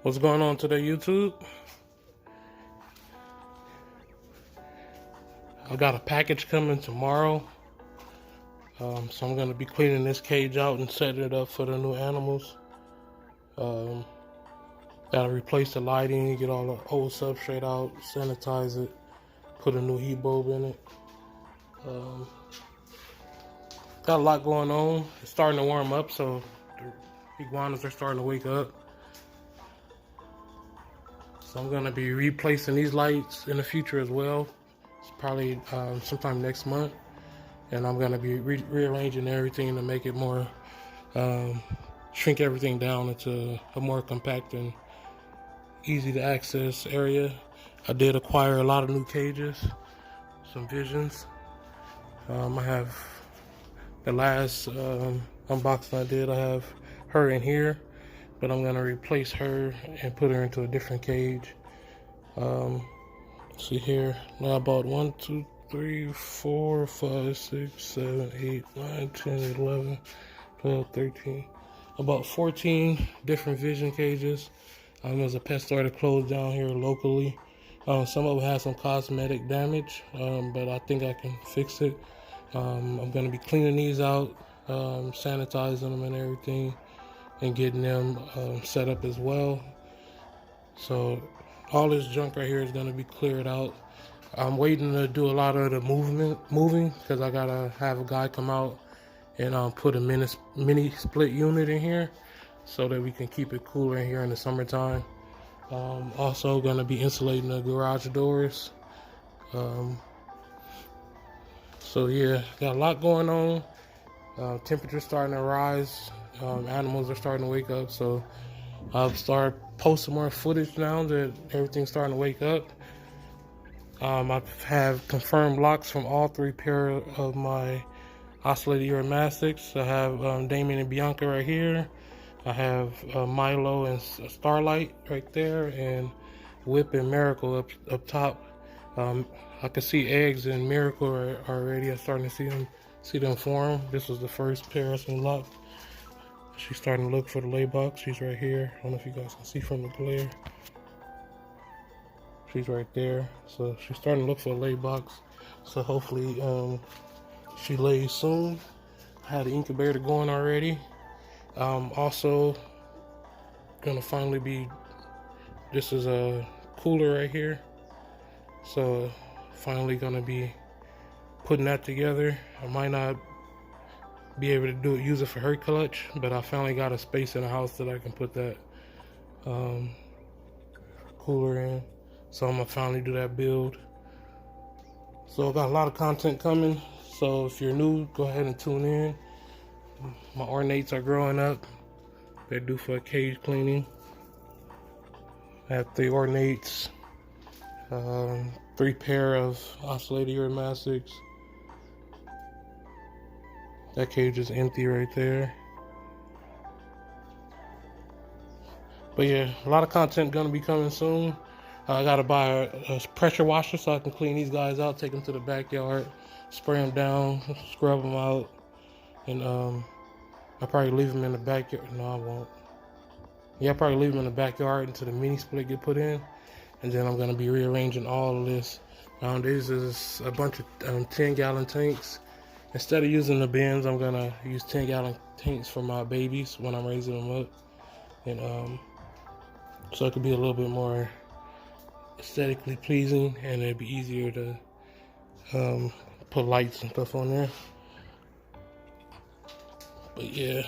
What's going on today, YouTube? I got a package coming tomorrow. So I'm going to be cleaning this cage out and setting it up for the new animals. Gotta replace the lighting, get all the old substrate out, sanitize it, put a new heat bulb in it. Got a lot going on. It's starting to warm up, so the iguanas are starting to wake up. So I'm gonna be replacing these lights in the future as well. It's probably sometime next month. And I'm gonna be rearranging everything to make it more, shrink everything down into a more compact and easy to access area. I did acquire a lot of new cages, some visions. I have the last unboxing I did, I have her in here, but I'm gonna replace her and put her into a different cage. See here, now I bought 1, 2, 3, 4, 5, 6, 7, 8, 9, 10, 11, 12, 13. About 14 different vision cages. There's a pet store that closed down here locally. Some of them have some cosmetic damage, but I think I can fix it. I'm going to be cleaning these out, sanitizing them and everything, and getting them set up as well. So all this junk right here is going to be cleared out. I'm waiting to do a lot of the moving because I gotta have a guy come out and put a mini split unit in here so that we can keep it cooler in here in the summertime. Also gonna be insulating the garage doors. So yeah, got a lot going on. Temperature's starting to rise. Animals are starting to wake up, so I'll start posting more footage now that everything's starting to wake up. I have confirmed locks from all 3 pair of my ocellated uromastix. I have Damien and Bianca right here. I have Milo and Starlight right there, and Whip and Miracle up top. I can see Eggs and Miracle already. I'm starting to see them form. This was the first pair I seen locked. She's starting to look for the lay box. She's right here. I don't know if you guys can see from the glare. She's right there. So she's starting to look for a lay box. So hopefully she lays soon. I had the incubator going already. Also gonna finally be, this is a cooler right here. So finally gonna be putting that together. I might not be able to use it for her clutch, but I finally got a space in the house that I can put that cooler in. So I'm gonna finally do that build. So I got a lot of content coming. So if you're new, go ahead and tune in. My ornates are growing up. They're due for a cage cleaning. I have 3 ornates, 3 pair of ocellated uromastix. That cage is empty right there. But yeah, a lot of content gonna be coming soon. I gotta buy a pressure washer so I can clean these guys out, take them to the backyard, spray them down, scrub them out, and I'll probably leave them in the backyard. No, I won't. Yeah, I'll probably leave them in the backyard until the mini split get put in, and then I'm gonna be rearranging all of this. This is a bunch of 10-gallon tanks. Instead of using the bins, I'm gonna use 10-gallon tanks for my babies when I'm raising them up, and so it could be a little bit more aesthetically pleasing, and it'd be easier to put lights and stuff on there. But yeah,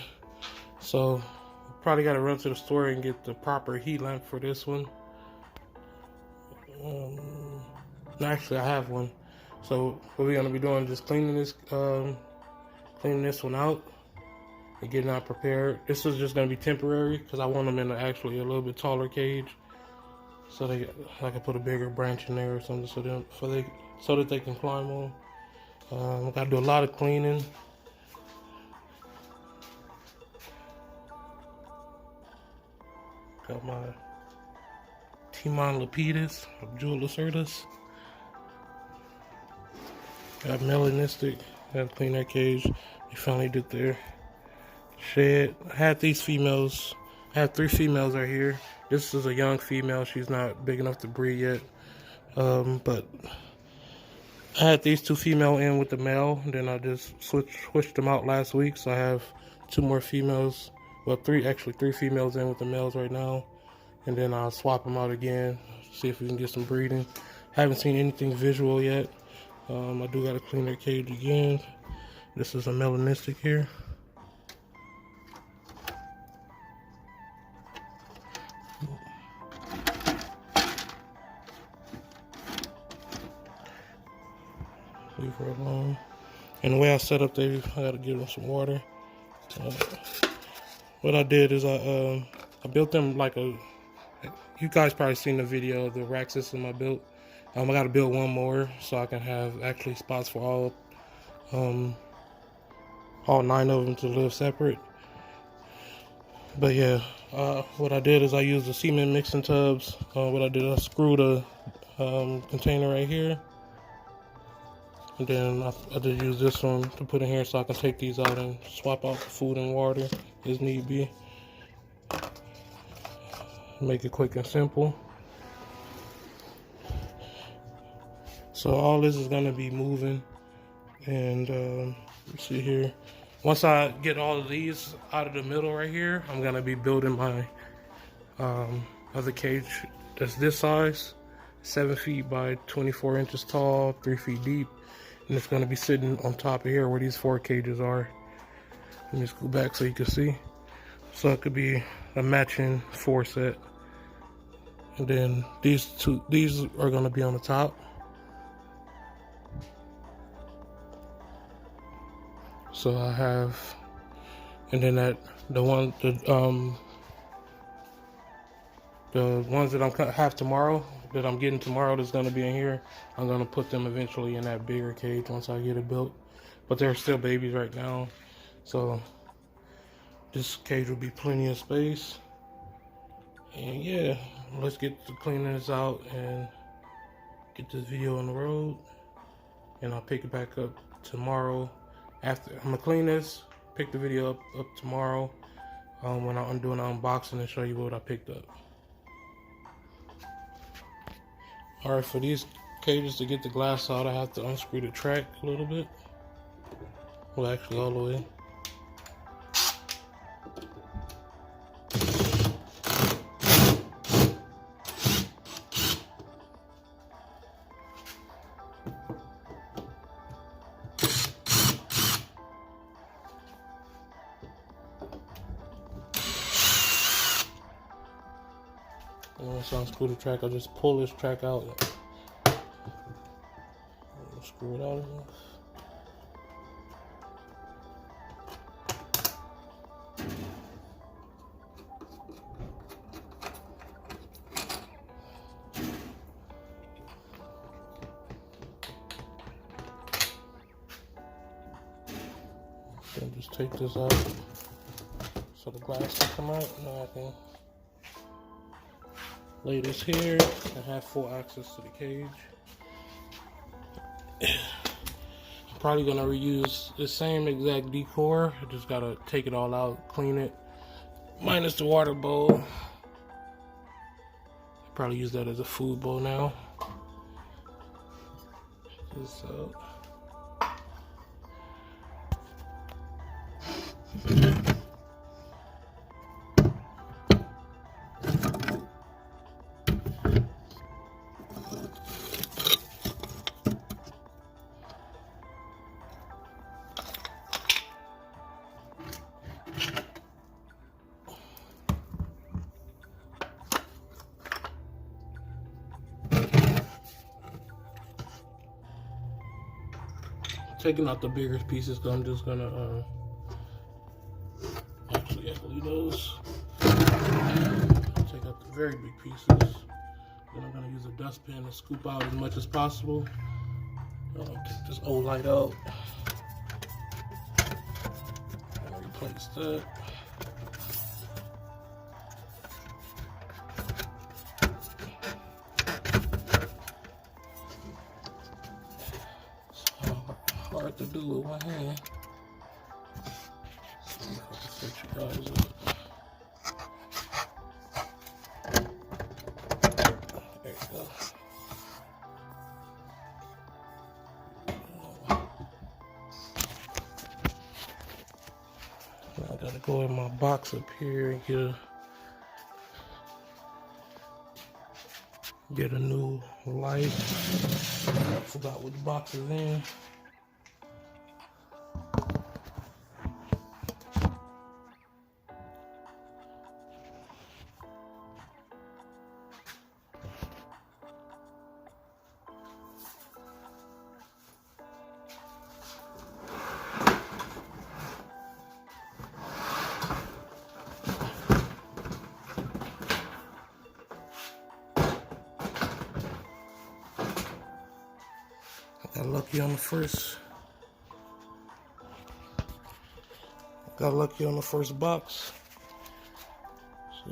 so probably got to run to the store and get the proper heat lamp for this one. Actually, I have one. So what we're gonna be doing is just cleaning this one out and getting that prepared. This is just gonna be temporary because I want them in actually a little bit taller cage. So I can put a bigger branch in there or something so that they can climb on. I gotta do a lot of cleaning. Got my Timon Lepidus, Jewel Lacertus. Got Melanistic. Gotta clean that cage. They finally did their shed. I had these females I have 3 females right here. This is a young female. She's not big enough to breed yet. But I had these 2 female in with the male. And then I just switched them out last week. So I have 2 more females. Well, 3 females in with the males right now. And then I'll swap them out again. See if we can get some breeding. Haven't seen anything visual yet. I do got to clean their cage again. This is a melanistic here. Leave her alone. And the way I set up, I got to give them some water. What I did is I built them like a. You guys probably seen the video of the rack system I built. I got to build one more so I can have actually spots for all 9 of them to live separate. But yeah, what I did is I used the cement mixing tubs. What I did, I screwed a container right here. And then I just use this one to put in here so I can take these out and swap out the food and water as need be. Make it quick and simple. So all this is gonna be moving, and let's see here. Once I get all of these out of the middle right here, I'm gonna be building my other cage that's this size, 7 feet by 24 inches tall, 3 feet deep. And it's going to be sitting on top of here where these 4 cages are. Let me just go back so you can see. So it could be a matching 4 set. And then these are going to be on the top. So I have, and then the ones that I'm have tomorrow, that I'm getting tomorrow, that's going to be in here, I'm going to put them eventually in that bigger cage once I get it built. But they're still babies right now, so this cage will be plenty of space. And yeah, let's get to cleaning this out and get this video on the road, and I'll pick it back up tomorrow. After I'm gonna clean this, pick the video up tomorrow when I'm doing an unboxing and show you what I picked up. Alright, for these cages to get the glass out, I have to unscrew the track a little bit. Well, actually all the way. And once I unscrew the track, I'll just pull this track out. Screw it out enough. Then just take this out so the glass can come out. Now I can lay this here and have full access to the cage. I'm probably gonna reuse the same exact decor. I just gotta take it all out, clean it, minus the water bowl. Probably use that as a food bowl now. This out. Taking out the bigger pieces, so I'm just gonna actually leave those. Take out the very big pieces. Then I'm gonna use a dustpan to scoop out as much as possible. Take this old light out. And replace that. Hard to do with one hand. See if I can set you guys up. go in my box up here and get a new light. Forgot which box is in. Got lucky on the first box. So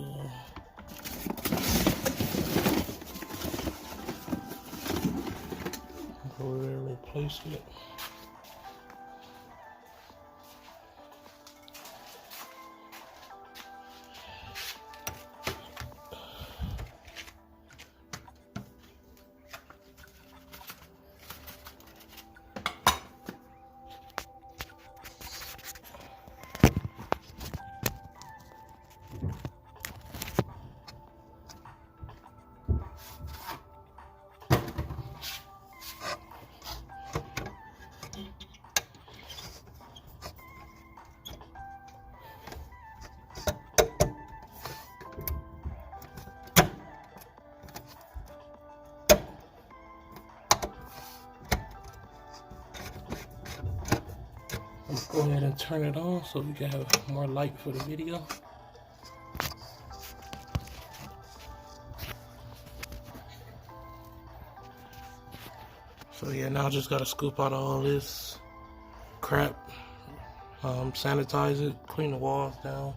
go over there and replace it. Go ahead and turn it on so we can have more light for the video. So yeah, now I just gotta scoop out all this crap, sanitize it, clean the walls down.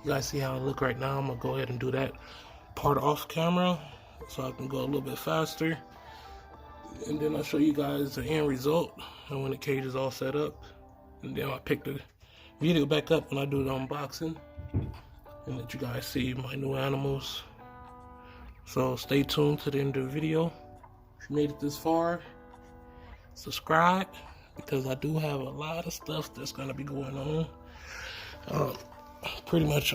You guys see how I look right now. I'm gonna go ahead and do that part off camera so I can go a little bit faster. And then I'll show you guys the end result and when the cage is all set up. And then I'll pick the video back up when I do the unboxing and let you guys see my new animals. So stay tuned to the end of the video. If you made it this far, subscribe because I do have a lot of stuff that's gonna be going on. Pretty much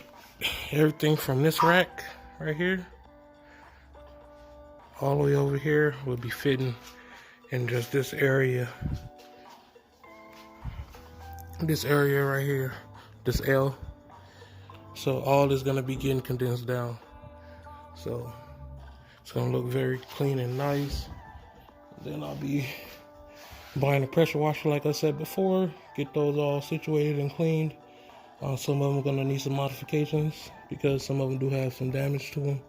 everything from this rack right here all the way over here will be fitting in just this area. This area right here, this L. So all is gonna be getting condensed down. So it's gonna look very clean and nice. Then I'll be buying a pressure washer like I said before, get those all situated and cleaned. Some of them are gonna need some modifications because some of them do have some damage to them.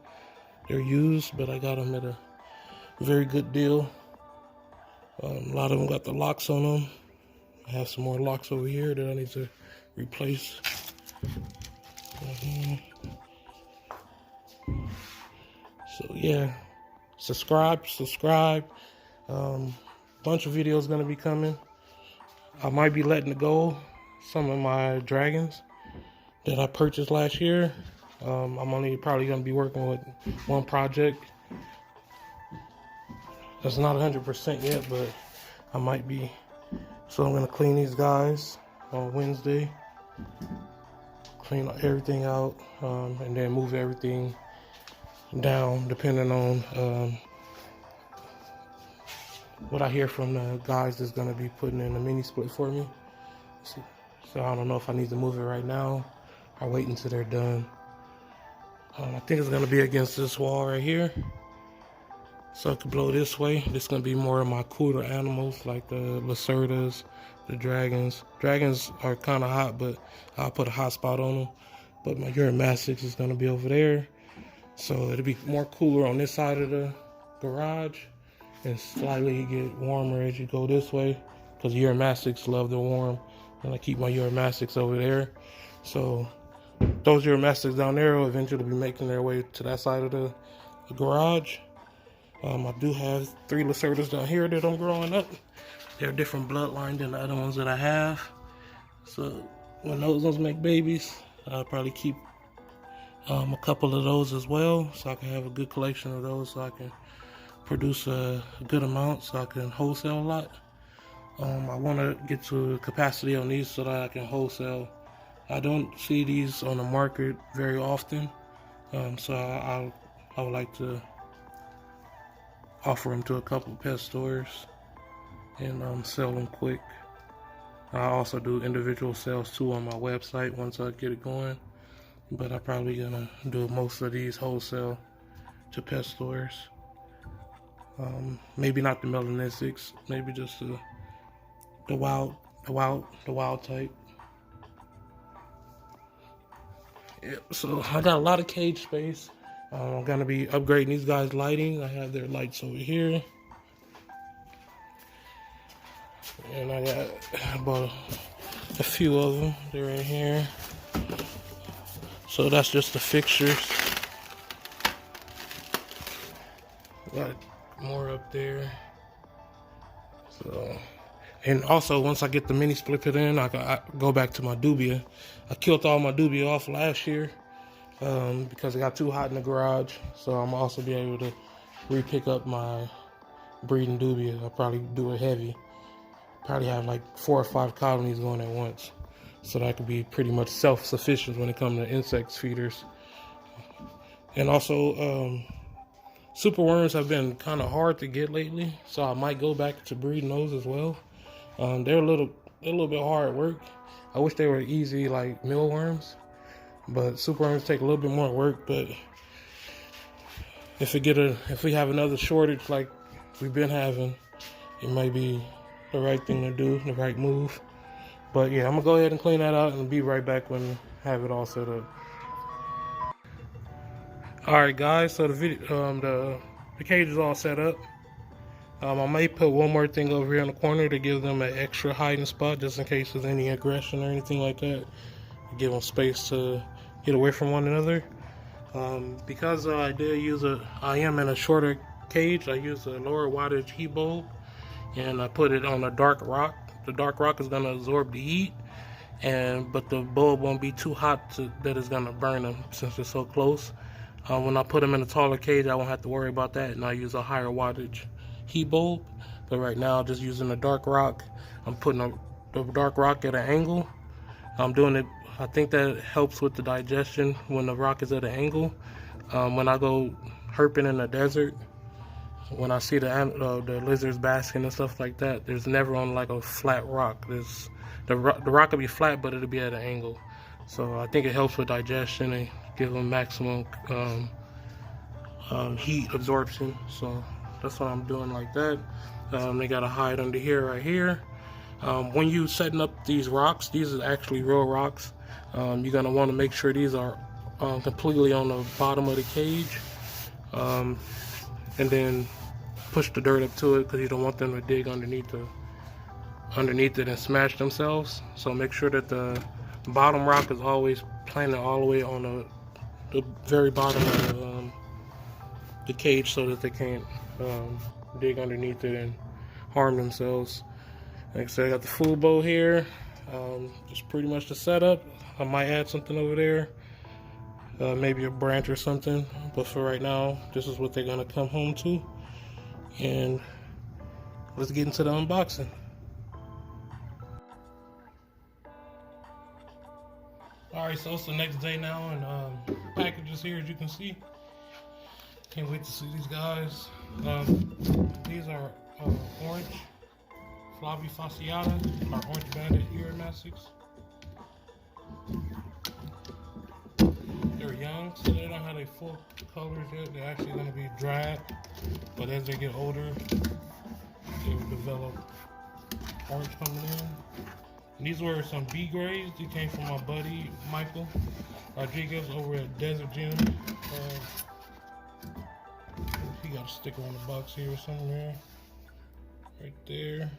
They're used, but I got them at a very good deal. A lot of them got the locks on them. I have some more locks over here that I need to replace. So yeah, subscribe. Bunch of videos gonna be coming. I might be letting go some of my dragons that I purchased last year. I'm only probably gonna be working with one project. That's not 100% yet, but I might be. So I'm gonna clean these guys on Wednesday, clean everything out, and then move everything down depending on what I hear from the guys that's gonna be putting in a mini split for me. So I don't know if I need to move it right now or wait until they're done. I think it's gonna be against this wall right here. So I could blow this way. This is gonna be more of my cooler animals like the Lacerdas, the dragons. Dragons are kind of hot, but I'll put a hot spot on them. But my Uramastics is gonna be over there. So it'll be more cooler on this side of the garage and slightly get warmer as you go this way because Uramastics love the warm. And I keep my Uramastics over there. So those Uramastics down there will eventually be making their way to that side of the garage. I do have 3 Lacerdas down here that I'm growing up. They're a different bloodline than the other ones that I have. So when those ones make babies, I'll probably keep a couple of those as well, so I can have a good collection of those, so I can produce a good amount, so I can wholesale a lot. I want to get to capacity on these so that I can wholesale I don't see these on the market very often, so I would like to offer them to a couple pet stores and sell them quick. I also do individual sales too on my website once I get it going, but I'm probably gonna do most of these wholesale to pet stores. Maybe not the melanesics, maybe just the wild type. Yeah, so I got a lot of cage space. I'm gonna be upgrading these guys' lighting. I have their lights over here, and I got about a few of them. They're in here. So that's just the fixtures. Got more up there. So, and also once I get the mini split pit in, I go back to my dubia. I killed all my dubia off last year because it got too hot in the garage. So I'm also be able to re-pick up my breeding dubia. I'll probably do it heavy. Probably have like 4 or 5 colonies going at once, so that I could be pretty much self-sufficient when it comes to insects feeders. And also, super worms have been kind of hard to get lately, so I might go back to breeding those as well. They're a little bit hard work. I wish they were easy like mealworms, but super worms take a little bit more work. But if we have another shortage like we've been having, it might be the right thing to do, the right move. But yeah, I'm gonna go ahead and clean that out and be right back when I have it all set up. All right, guys. So the cage is all set up. I may put one more thing over here in the corner to give them an extra hiding spot, just in case there's any aggression or anything like that. Give them space to get away from one another. Because I am in a shorter cage. I use a lower wattage heat bulb, and I put it on a dark rock. The dark rock is gonna absorb the heat, but the bulb won't be too hot that it's gonna burn them since it's so close. When I put them in a taller cage, I won't have to worry about that, and I use a higher wattage heat bulb. But right now, just using the dark rock, I'm putting the dark rock at an angle. I'm doing it. I think that helps with the digestion when the rock is at an angle. When I go herping in the desert, when I see the lizards basking and stuff like that, there's never on like a flat rock. The rock will be flat, but it'll be at an angle. So I think it helps with digestion and give them maximum heat absorption. So that's what I'm doing like that. They got a hide under here, right here. When you setting up these rocks, these are actually real rocks. You're gonna want to make sure these are completely on the bottom of the cage, and then push the dirt up to it because you don't want them to dig underneath it and smash themselves. So make sure that the bottom rock is always planted all the way on the very bottom of the cage so that they can't dig underneath it and harm themselves. Like I said, I got the food bowl here. Just pretty much the setup. I might add something over there, maybe a branch or something. But for right now, this is what they're gonna come home to. And let's get into the unboxing. Alright, so it's the next day now, and package is here as you can see. Can't wait to see these guys. These are orange Flavi fasciata, or orange banded ear mastics. They're young, so they don't have their full colors yet. They're actually going to be drab, but as they get older, they will develop orange coming in. And these were some B grades. These came from my buddy Michael Rodriguez over at Desert G.M.D. He got a sticker on the box here somewhere, right there.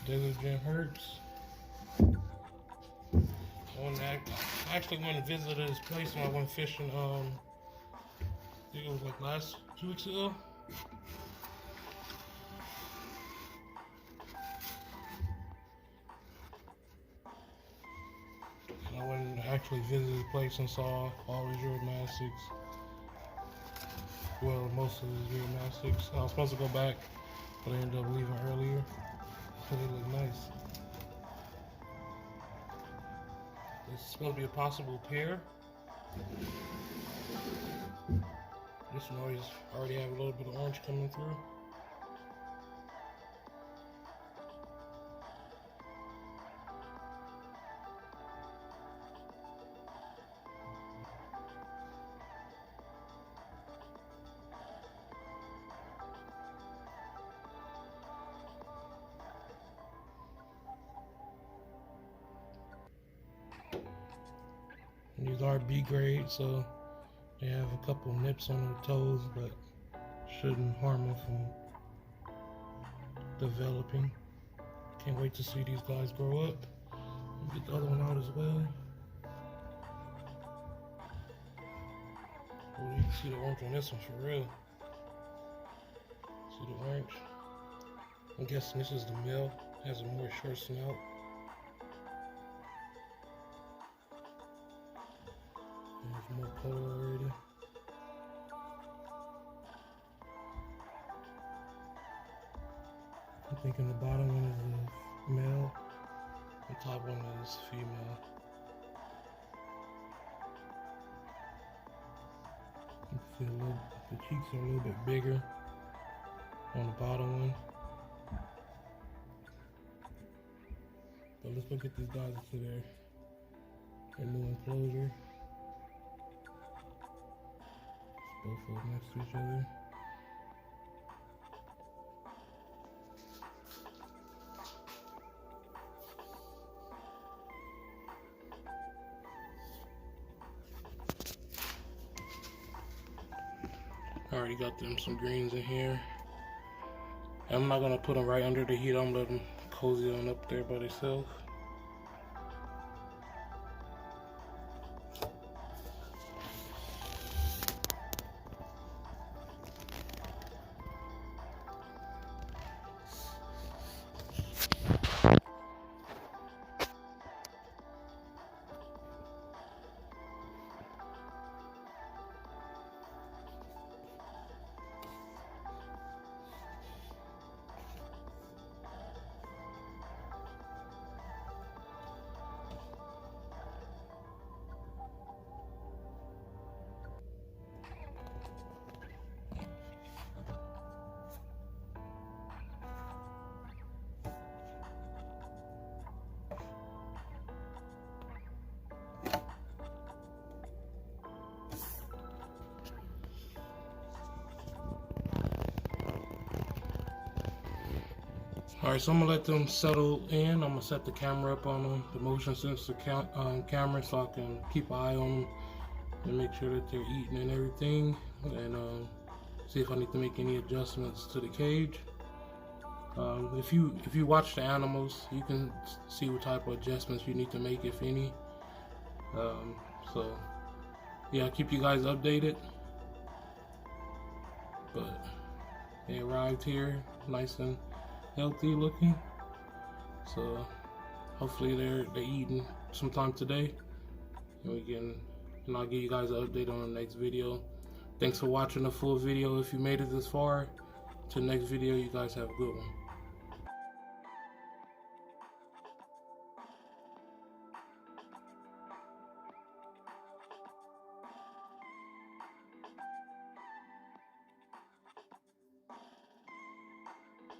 Desert Gym Hertz. I actually went and visited his place when I went fishing. I think it was like 2 weeks ago. And I went and actually visited his place and saw all his real mastics. Well, most of his real mastics. I was supposed to go back, but I ended up leaving earlier because they look nice. This is supposed to be a possible pair. This one already have a little bit of orange coming through. These are B grade, so they have a couple nips on their toes, but shouldn't harm them from developing. Can't wait to see these guys grow up. Get the other one out as well. Oh, you can see the orange on this one for real. See the orange? I'm guessing this is the male. Has a more short snout. There's more color already. I'm thinking the bottom one is a male, the top one is female. You can see the cheeks are a little bit bigger on the bottom one. But let's go get these guys into their new enclosure. Both of them next to each other. I already got them some greens in here. I'm not gonna put them right under the heat. I'm gonna let them cozy on up there by themselves. Alright, so I'm going to let them settle in. I'm going to set the camera up on them, the motion sensor camera, so I can keep an eye on them and make sure that they're eating and everything, and see if I need to make any adjustments to the cage. If you watch the animals, you can see what type of adjustments you need to make, if any. So yeah, I'll keep you guys updated. But they arrived here nice and healthy looking, so hopefully they're eating sometime today, and I'll give you guys an update on the next video. Thanks for watching the full video. If you made it this far to the next video, you guys have a good one.